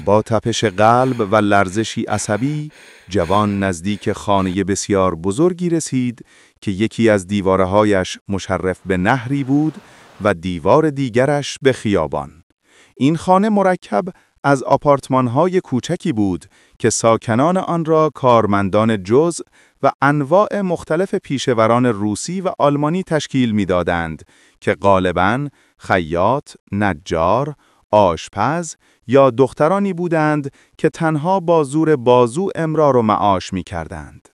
با تپش قلب و لرزشی عصبی، جوان نزدیک خانه بسیار بزرگی رسید که یکی از دیوارهایش مشرف به نهری بود و دیوار دیگرش به خیابان. این خانه مرکب از آپارتمان‌های کوچکی بود که ساکنان آن را کارمندان جزء و انواع مختلف پیشوران روسی و آلمانی تشکیل می‌دادند که غالباً خیاط، نجار، آشپز یا دخترانی بودند که تنها با زور بازو امرار و معاش می‌کردند.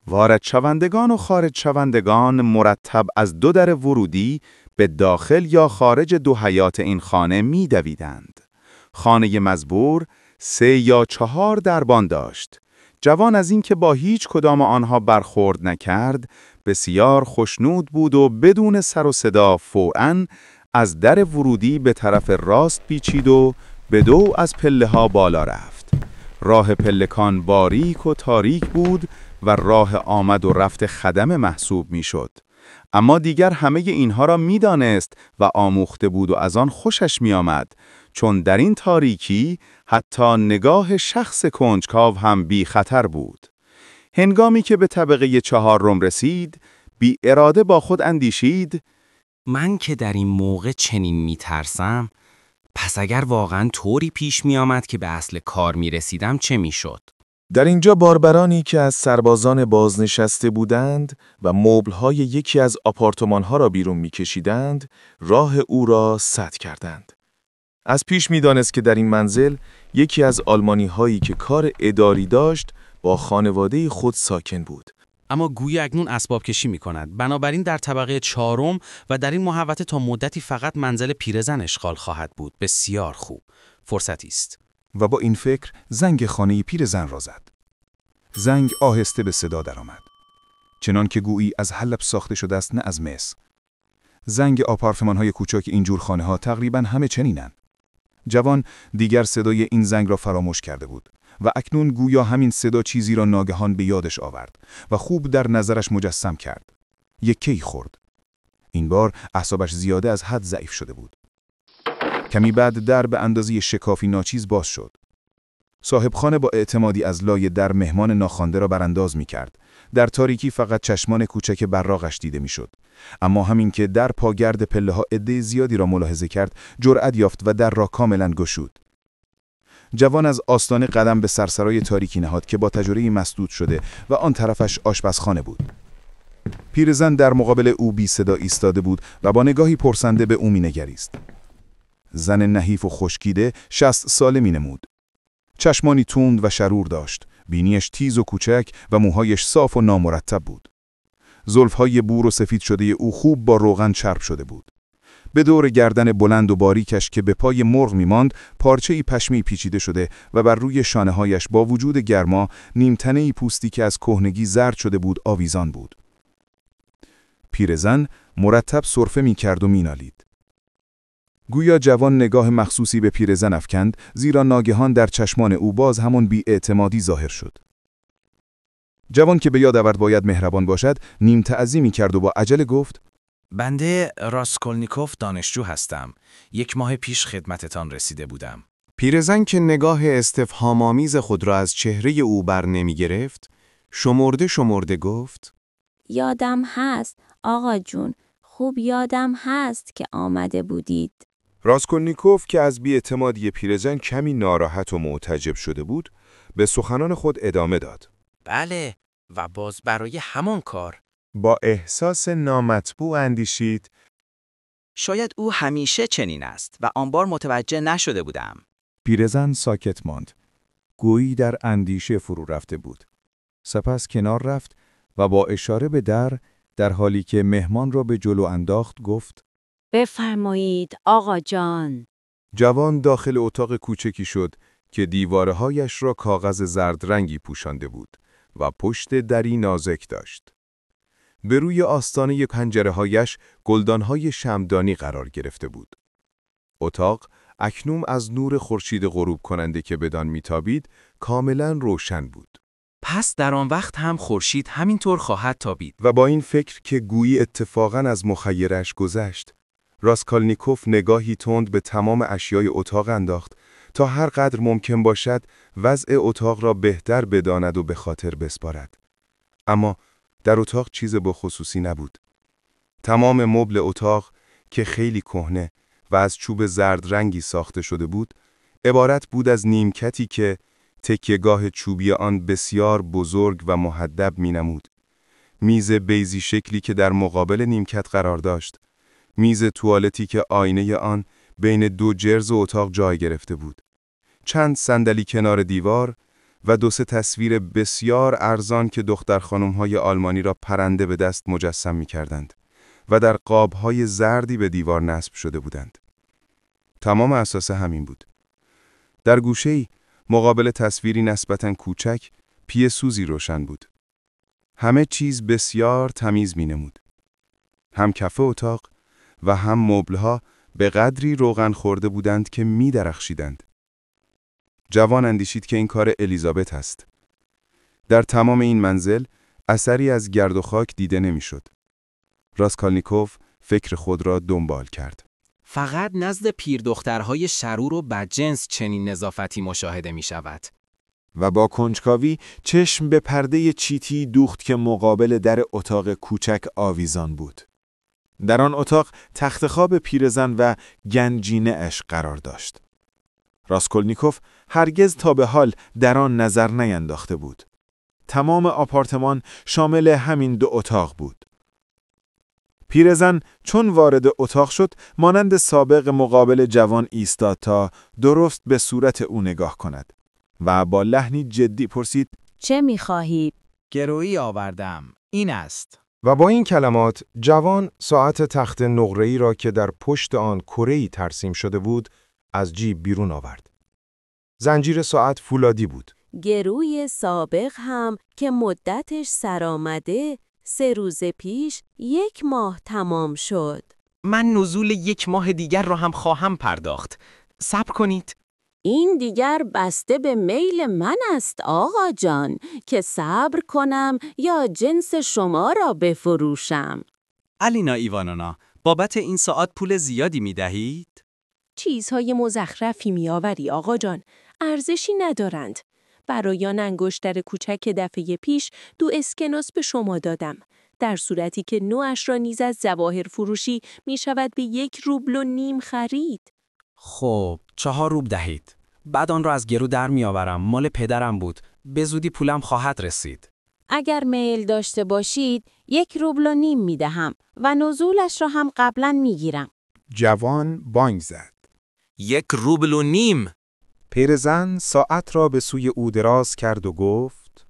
وارد شوندگان و خارج شوندگان مرتب از 2 در ورودی به داخل یا خارج 2 حیاط این خانه می‌دویدند. خانه مزبور 3 یا 4 دربان داشت. جوان از اینکه با هیچ کدام آنها برخورد نکرد، بسیار خوشنود بود و بدون سر و صدا فوراً از در ورودی به طرف راست پیچید و به 2 از پله‌ها بالا رفت. راه پلکان باریک و تاریک بود و راه آمد و رفت خدم محسوب میشد. اما دیگر همه اینها را میدانست و آموخته بود و از آن خوشش میآمد، چون در این تاریکی حتی نگاه شخص کنجکاو هم بی خطر بود. هنگامی که به طبقه 4 رسید، بی اراده با خود اندیشید: من که در این موقع چنین میترسم، پس اگر واقعا طوری پیش میآمد که به اصل کار میرسیدم چه میشد؟ در اینجا باربرانی که از سربازان بازنشسته بودند و مبل‌های یکی از آپارتمان‌ها را بیرون می‌کشیدند، راه او را سد کردند. از پیش می‌دانست که در این منزل یکی از آلمانی‌هایی که کار اداری داشت با خانواده خود ساکن بود. اما گویا اکنون اسباب کشی می‌کند. بنابراین در طبقه 4 و در این محوطه تا مدتی فقط منزل پیرزن اشغال خواهد بود. بسیار خوب. فرصتی است. و با این فکر زنگ خانه پیرزن را زد. زنگ آهسته به صدا درآمد، چنان که گویی از حلب ساخته شده است نه از مس. زنگ آپارتمان‌های کوچک اینجور خانه‌ها تقریباً همه چنینند. جوان دیگر صدای این زنگ را فراموش کرده بود و اکنون گویا همین صدا چیزی را ناگهان به یادش آورد و خوب در نظرش مجسم کرد. یک کی خورد. این بار اعصابش زیاده از حد ضعیف شده بود. کمی بعد در به اندازه شکافی ناچیز باز شد. صاحب خانه با اعتمادی از لای در مهمان ناخوانده را برانداز می کرد. در تاریکی فقط چشمان کوچک براقش دیده می شد. اما همین که در پاگرد پله ها عده زیادی را ملاحظه کرد، جرأت یافت و در را کاملا گشود. جوان از آستانه قدم به سرسرای تاریکی نهاد که با تجربه‌ای مسدود شده و آن طرفش آشپزخانه بود. پیرزن در مقابل او بی صدا ایستاده بود و با نگاهی پرسنده به او می‌نگریست. زن نحیف و خشکیده 60 ساله می‌نمود. چشمانی تند و شرور داشت، بینیش تیز و کوچک و موهایش صاف و نامرتب بود. زلفهای بور و سفید شده او خوب با روغن چرب شده بود. به دور گردن بلند و باریکش که به پای مرغ می‌ماند، پارچه‌ای پشمی پیچیده شده و بر روی شانه‌هایش با وجود گرما نیمتنه‌ای پوستی که از کهنگی زرد شده بود آویزان بود. پیرزن مرتب سرفه می‌کرد و می‌نالید. گویا جوان نگاه مخصوصی به پیرزن افکند، زیرا ناگهان در چشمان او باز همون بی‌اعتمادی ظاهر شد. جوان که به یاد آورد باید مهربان باشد، نیم تعظیمی کرد و با عجله گفت: بنده راسکولنیکوف دانشجو هستم. 1 ماه پیش خدمتتان رسیده بودم. پیرزن که نگاه استفهام‌آمیز خود را از چهره او بر نمی گرفت، شمرده گفت: یادم هست آقا جون، خوب یادم هست که آمده بودید. راسکولنیکوف که از بی‌اعتمادی پیرزن کمی ناراحت و معتجب شده بود، به سخنان خود ادامه داد. بله، و باز برای همان کار. با احساس نامطبوع اندیشید: شاید او همیشه چنین است و آن بار متوجه نشده بودم. پیرزن ساکت ماند. گویی در اندیشه فرو رفته بود. سپس کنار رفت و با اشاره به در حالی که مهمان را به جلو انداخت گفت: بفرمایید آقا جان. جوان داخل اتاق کوچکی شد که دیوارهایش را کاغذ زرد رنگی پوشانده بود و پشت دری نازک داشت. به روی آستانه پنجره‌هایش گلدان‌های شمعدانی قرار گرفته بود. اتاق اکنون از نور خورشید غروب کننده که بدان میتابید کاملا روشن بود. پس در آن وقت هم خورشید همینطور خواهد تابید. و با این فکر که گویی اتفاقاً از مخیله‌اش گذشت، راسکولنیکوف نگاهی تند به تمام اشیای اتاق انداخت تا هر قدر ممکن باشد وضع اتاق را بهتر بداند و به خاطر بسپارد. اما در اتاق چیز بخصوصی نبود. تمام مبل اتاق که خیلی کهنه و از چوب زرد رنگی ساخته شده بود، عبارت بود از نیمکتی که تکیه‌گاه چوبی آن بسیار بزرگ و مهدب می‌نمود. میز بیضی شکلی که در مقابل نیمکت قرار داشت. میز توالتی که آینه آن بین دو جرز اتاق جای گرفته بود. چند صندلی کنار دیوار و 2-3 تصویر بسیار ارزان که دختر خانم‌های آلمانی را پرنده به دست مجسم می‌کردند و در قاب‌های زردی به دیوار نصب شده بودند. تمام اساس همین بود. در گوشه‌ای مقابل تصویری نسبتاً کوچک پی سوزی روشن بود. همه چیز بسیار تمیز می‌نمود. هم کف اتاق و هم مبل‌ها به قدری روغن خورده بودند که می‌درخشیدند. جوان اندیشید که این کار الیزابت است. در تمام این منزل اثری از گرد و خاک دیده نمی‌شد. راسکولنیکوف فکر خود را دنبال کرد. فقط نزد پیردخترهای شرور و بدجنس چنین نظافتی مشاهده می شود. و با کنجکاوی چشم به پرده چیتی دوخت که مقابل در اتاق کوچک آویزان بود. در آن اتاق تخت خواب پیرزن و گنجینه اش قرار داشت. راسکولنیکوف هرگز تا به حال در آن نظر نینداخته بود. تمام آپارتمان شامل همین 2 اتاق بود. پیرزن چون وارد اتاق شد مانند سابق مقابل جوان ایستاد تا درست به صورت او نگاه کند و با لحنی جدی پرسید: چه می‌خواهی؟ گرویی آوردم. این است. و با این کلمات جوان ساعت تخت نقره‌ای را که در پشت آن کره‌ای ترسیم شده بود از جیب بیرون آورد. زنجیر ساعت فولادی بود. گروی سابق هم که مدتش سر آمده 3 روز پیش 1 ماه تمام شد. من نزول 1 ماه دیگر را هم خواهم پرداخت. صبر کنید. این دیگر بسته به میل من است آقا جان که صبر کنم یا جنس شما را بفروشم. الینا ایوانونا، بابت این ساعت پول زیادی می دهید؟ چیزهای مزخرفی میآوری آقا جان، ارزشی ندارند. برای آن انگشتر کوچک دفعه پیش 2 اسکناس به شما دادم. در صورتی که نوعش را نیز از ظواهر فروشی می شود به 1.5 روبل خرید. خب 4 روبل دهید. بعد آن را از گرو در می آورم. مال پدرم بود. به زودی پولم خواهد رسید. اگر میل داشته باشید 1.5 روبل می دهم و نزولش را هم قبلا می گیرم. جوان بانگ زد. 1.5 روبل. پیرزن ساعت را به سوی او دراز کرد و گفت: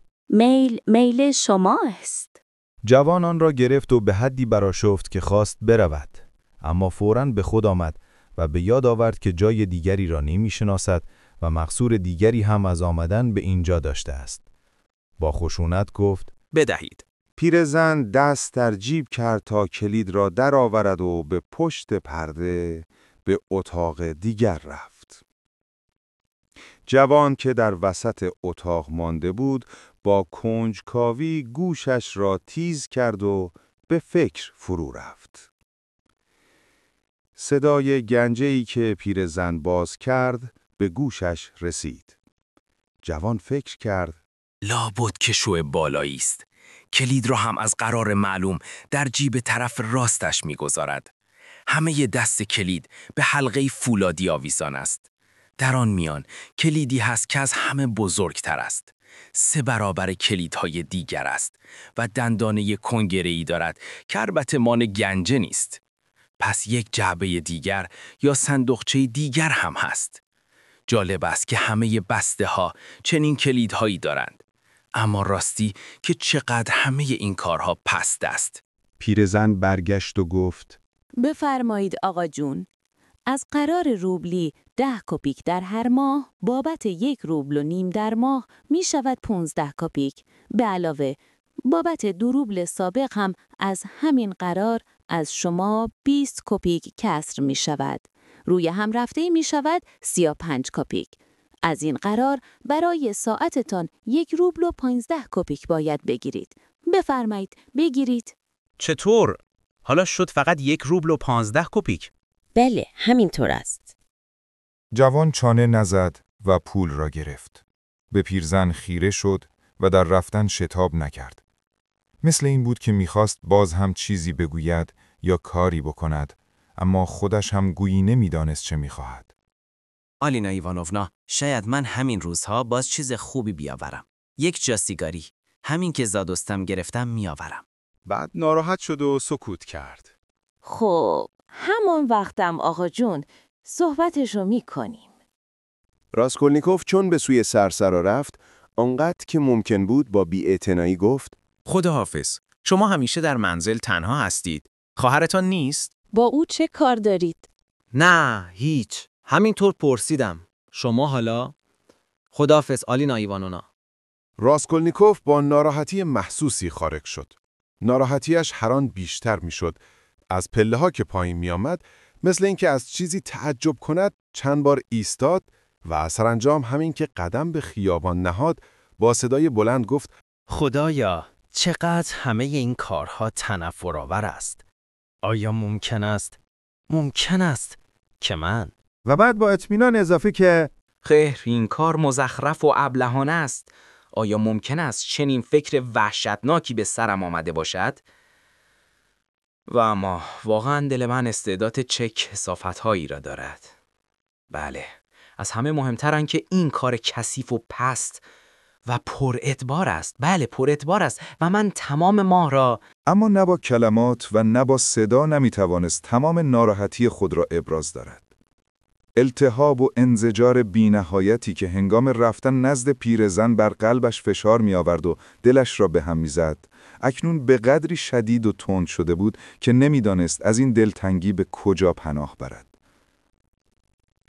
میل شما است. جوان آن را گرفت و به حدی برآشفت که خواست برود، اما فوراً به خود آمد و به یاد آورد که جای دیگری را نمی‌شناسد و مقصور دیگری هم از آمدن به اینجا داشته است. با خشونت گفت: بدهید. پیرزن دست در جیب کرد تا کلید را در آورد و به پشت پرده به اتاق دیگر رفت. جوان که در وسط اتاق مانده بود با کنجکاوی گوشش را تیز کرد و به فکر فرو رفت. صدای گنجه‌ای که پیرزن باز کرد به گوشش رسید. جوان فکر کرد: لابد که شو بالایی است. کلید را هم از قرار معلوم در جیب طرف راستش می‌گذارد. همه دست کلید به حلقه فولادی آویزان است. در آن میان کلیدی هست که از همه بزرگتر است. 3 برابر کلیدهای دیگر است و دندانه کنگره‌ای دارد که البته مان گنجه نیست. پس یک جعبه دیگر یا صندوقچه دیگر هم هست. جالب است که همه بسته ها چنین کلیدهایی دارند. اما راستی که چقدر همه این کارها پست است. پیرزن برگشت و گفت: بفرمایید آقا جون. از قرار روبلی 10 کپیک در هر ماه بابت 1.5 روبل در ماه می شود 15 کپیک. به علاوه بابت 2 روبل سابق هم از همین قرار از شما 20 کپیک کسر می شود. روی هم رفته می شود 35 کپیک. از این قرار برای ساعتتان 1 روبل و 15 کپیک باید بگیرید. بفرمایید بگیرید. چطور؟ حالا شد فقط 1 روبل و 15 کپیک. بله همینطور است. جوان چانه نزد و پول را گرفت. به پیرزن خیره شد و در رفتن شتاب نکرد. مثل این بود که میخواست باز هم چیزی بگوید یا کاری بکند، اما خودش هم گویی نمیدانست چه میخواهد. آلینا ایوانونا، شاید من همین روزها باز چیز خوبی بیاورم. یک جا سیگاری. همین که زادستم گرفتم میآورم. بعد ناراحت شد و سکوت کرد. خب، همون وقتم آقا جون صحبتشو میکنیم. راسکولنیکوف چون به سوی سرسرا رفت، آنقدر که ممکن بود با بی‌اعتنایی گفت: خداحافظ. شما همیشه در منزل تنها هستید. خواهرتان نیست؟ با او چه کار دارید؟ نه، هیچ. همینطور پرسیدم. شما حالا؟ خداحافظ آلینا ایوانونا. راسکولنیکوف با ناراحتی محسوسی خارج شد. ناراحتیش هر آن بیشتر میشد. از پله‌ها که پایین میآمد، مثل اینکه از چیزی تعجب کند، چند بار ایستاد و سرانجام همین که قدم به خیابان نهاد، با صدای بلند گفت: خدایا، چقدر همه این کارها تنفرآور است. آیا ممکن است که من؟ و بعد با اطمینان اضافه که خیر، این کار مزخرف و ابلهانه است. آیا ممکن است چنین فکر وحشتناکی به سرم آمده باشد؟ و اما واقعا دل من استعداد چه کثافت‌هایی را دارد. بله، از همه مهمتر که این کار کثیف و پست و پرادبار است. بله، پرادبار است و من تمام ماه را... اما نه با کلمات و نه با صدا نمیتوانست تمام ناراحتی خود را ابراز دارد. التهاب و انزجار بی‌نهایتی که هنگام رفتن نزد پیرزن بر قلبش فشار می آورد و دلش را به هم می زد، اکنون به قدری شدید و تند شده بود که نمیدانست از این دلتنگی به کجا پناه برد.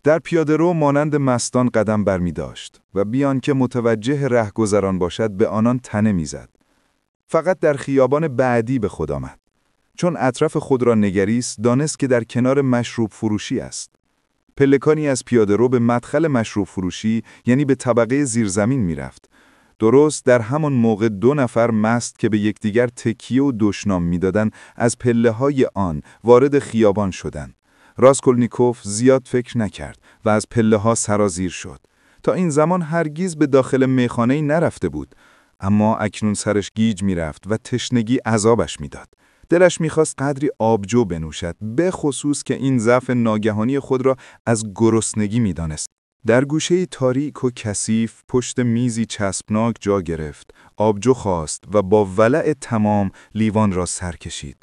در پیاده‌رو مانند مستان قدم برمی داشت و بیان که متوجه رهگذران باشد به آنان تنه می زد. فقط در خیابان بعدی به خود آمد. چون اطراف خود را نگریست، دانست که در کنار مشروب فروشی است. پلکانی از پیاده‌رو به مدخل مشروب فروشی، یعنی به طبقه زیرزمین می رفت. درست در همان موقع 2 نفر مست که به یکدیگر تکیه و دشنام می‌دادند از پله‌های آن وارد خیابان شدند. راسکولنیکوف زیاد فکر نکرد و از پله‌ها سرازیر شد. تا این زمان هرگز به داخل میخانه‌ای نرفته بود، اما اکنون سرش گیج می‌رفت و تشنگی عذابش می‌داد. دلش می‌خواست قدری آبجو بنوشد، به خصوص که این ضعف ناگهانی خود را از گرسنگی می‌دانست. در گوشه تاریک و کثیف پشت میزی چسبناک جا گرفت، آبجو خواست و با ولع تمام لیوان را سر کشید.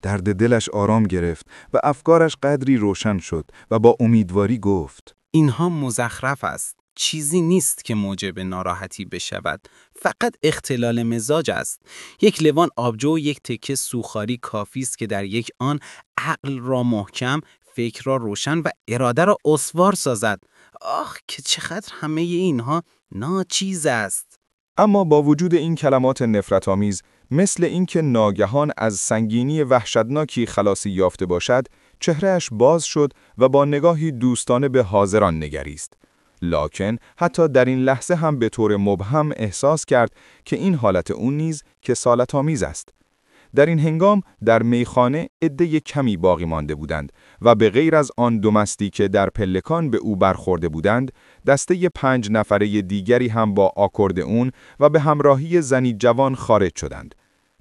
درد دلش آرام گرفت و افکارش قدری روشن شد و با امیدواری گفت: اینها مزخرف است. چیزی نیست که موجب ناراحتی بشود. فقط اختلال مزاج است. یک لیوان آبجو و یک تکه سوخاری کافی است که در یک آن عقل را محکم، فکر را روشن و اراده را استوار سازد. آخ که چقدر همه اینها ناچیز است. اما با وجود این کلمات نفرت‌آمیز، مثل اینکه ناگهان از سنگینی وحشتناکی خلاصی یافته باشد، چهرهش باز شد و با نگاهی دوستانه به حاضران نگریست. لکن حتی در این لحظه هم به طور مبهم احساس کرد که این حالت اون نیز کسالت‌آمیز است. در این هنگام در میخانه عده کمی باقی مانده بودند و به غیر از آن 2 مستی که در پلکان به او برخورده بودند، دسته 5 نفره دیگری هم با آکوردئون و به همراهی زنی جوان خارج شدند.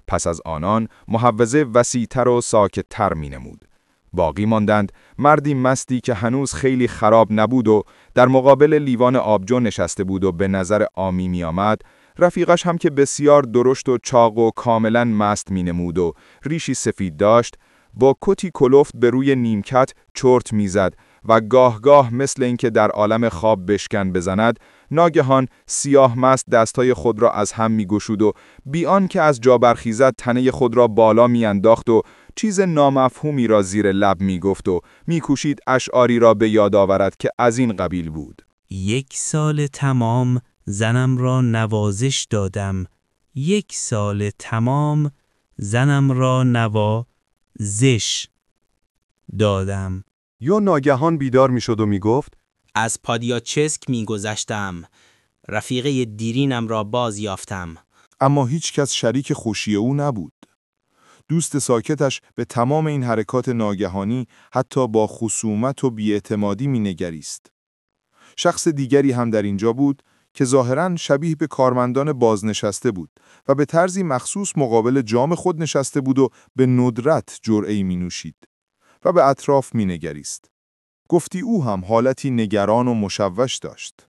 پس از آنان محوضه وسیع‌تر و ساکت‌تر می‌نمود. باقی ماندند مردی مستی که هنوز خیلی خراب نبود و در مقابل لیوان آبجو نشسته بود و به نظر عامی می‌آمد. رفیقش هم که بسیار درشت و چاق و کاملا مست می‌نمود و ریشی سفید داشت، با کتی کلفت به روی نیمکت چرت می‌زد و گاه مثل اینکه در عالم خواب بشکن بزند، ناگهان سیاه مست دستای خود را از هم می‌گشود و بیان که از جا برخیزد تنه خود را بالا می‌انداخت و چیز نامفهومی را زیر لب می‌گفت و می‌کوشید اشعاری را به یاد آورد که از این قبیل بود: 1 سال تمام زنم را نوازش دادم، 1 سال تمام زنم را نوازش دادم. یا ناگهان بیدار میشد و میگفت: از پادیاچسک میگذشتم، رفیقه دیرینم را باز یافتم. اما هیچ کس شریک خوشی او نبود. دوست ساکتش به تمام این حرکات ناگهانی حتی با خصومت و بی‌اعتمادی می‌نگریست. شخص دیگری هم در اینجا بود که ظاهراً شبیه به کارمندان بازنشسته بود و به طرزی مخصوص مقابل جام خود نشسته بود و به ندرت جرعه‌ای می‌نوشید و به اطراف می‌نگریست. گفتی او هم حالتی نگران و مشوش داشت.